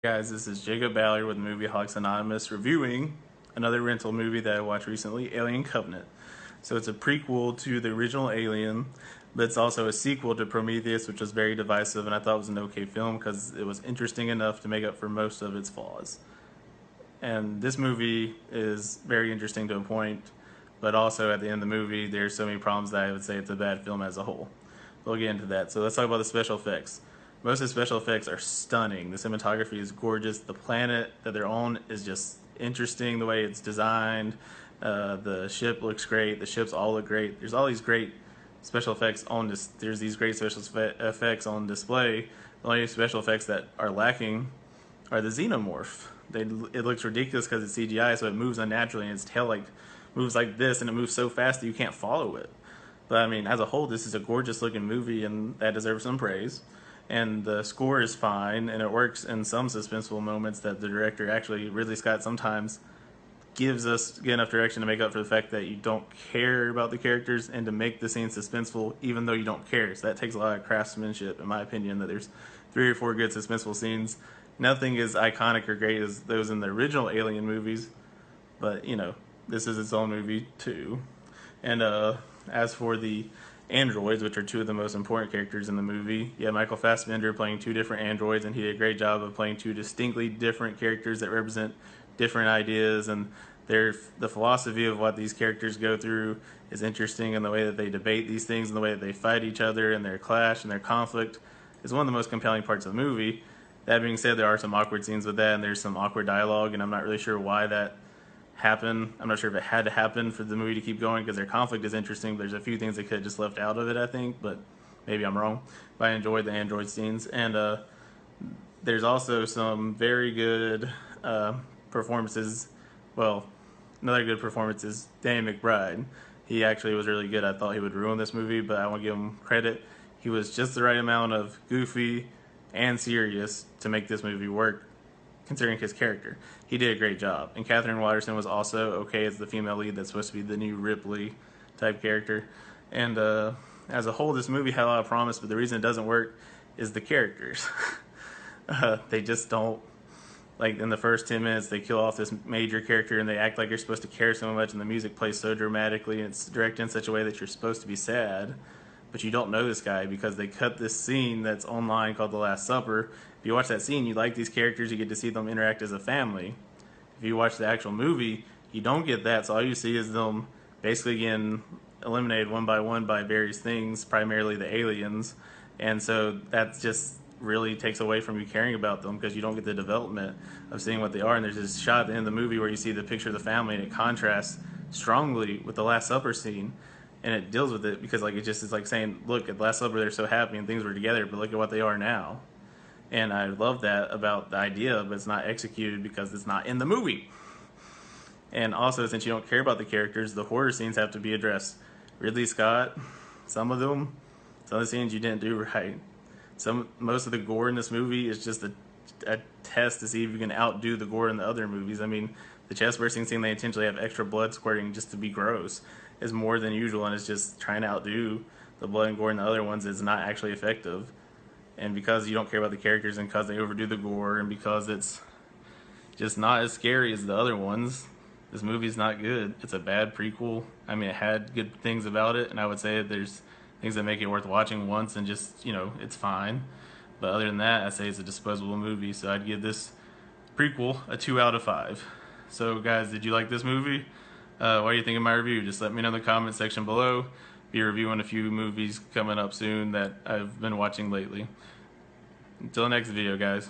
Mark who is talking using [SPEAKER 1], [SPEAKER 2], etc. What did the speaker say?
[SPEAKER 1] Guys, this is Jacob Ballard with Movie-holics Anonymous reviewing another rental movie that I watched recently, Alien Covenant. So it's a prequel to the original Alien, but it's also a sequel to Prometheus, which was very divisive, and I thought it was an okay film because it was interesting enough to make up for most of its flaws. And this movie is very interesting to a point, but also at the end of the movie, there's so many problems that I would say it's a bad film as a whole. We'll get into that. So let's talk about the special effects. Most of the special effects are stunning. The cinematography is gorgeous. The planet that they're on is just interesting, the way it's designed. The ship looks great. The ships all look great. There's all these great special effects on this. There's these great special effects on display. The only special effects that are lacking are the xenomorph. It looks ridiculous because it's CGI, so it moves unnaturally, and its tail moves like this, and it moves so fast that you can't follow it. But I mean, as a whole, this is a gorgeous looking movie, and that deserves some praise. And the score is fine, and it works in some suspenseful moments that the director, actually Ridley Scott, sometimes gives us enough direction to make up for the fact that you don't care about the characters and to make the scene suspenseful even though you don't care. So that takes a lot of craftsmanship, in my opinion, that there's 3 or 4 good suspenseful scenes. Nothing as iconic or great as those in the original Alien movies, but you know, this is its own movie too. And as for the androids, which are 2 of the most important characters in the movie, you have Michael Fassbender playing 2 different androids, and he did a great job of playing 2 distinctly different characters that represent different ideas, and the philosophy of what these characters go through is interesting, and the way that they debate these things and the way that they fight each other and their clash and their conflict is one of the most compelling parts of the movie. That being said, there are some awkward scenes with that, and there's some awkward dialogue, and I'm not really sure why that happen. I'm not sure if it had to happen for the movie to keep going because their conflict is interesting. But there's a few things they could have just left out of it, I think, but maybe I'm wrong. But I enjoyed the android scenes, and there's also some very good performances. Well, another good performance is Danny McBride. He actually was really good. I thought he would ruin this movie, but I want to give him credit. He was just the right amount of goofy and serious to make this movie work, considering his character. He did a great job. And Katherine Waterston was also okay as the female lead that's supposed to be the new Ripley type character. And as a whole, this movie had a lot of promise, but the reason it doesn't work is the characters. They just don't, like in the first 10 minutes, they kill off this major character and they act like you're supposed to care so much, and the music plays so dramatically, and it's directed in such a way that you're supposed to be sad, but you don't know this guy because they cut this scene that's online called The Last Supper. If you watch that scene, you like these characters, you get to see them interact as a family. If you watch the actual movie, you don't get that, so all you see is them basically getting eliminated one by various things, primarily the aliens, and so that just really takes away from you caring about them because you don't get the development of seeing what they are. And there's this shot at the end of the movie where you see the picture of the family, and it contrasts strongly with the Last Supper scene, and it deals with it because it just is like saying, look, at Last Supper they're so happy and things were together, but look at what they are now. And I love that about the idea, but it's not executed because it's not in the movie. And also, since you don't care about the characters, the horror scenes have to be addressed. Ridley Scott, some of the scenes you didn't do right. Most of the gore in this movie is just a test to see if you can outdo the gore in the other movies. I mean, the chest bursting scene, they intentionally have extra blood squirting just to be gross, is more than usual, and it's just trying to outdo the blood and gore in the other ones. Is not actually effective. And because you don't care about the characters, and because they overdo the gore, and because it's just not as scary as the other ones, this movie's not good. It's a bad prequel. I mean, it had good things about it, and I would say there's things that make it worth watching once, and just, it's fine. But other than that, I say it's a disposable movie, so I'd give this prequel a 2 out of 5. So guys, did you like this movie? What do you think of my review? Just let me know in the comment section below. Be reviewing a few movies coming up soon that I've been watching lately. Until next video, guys.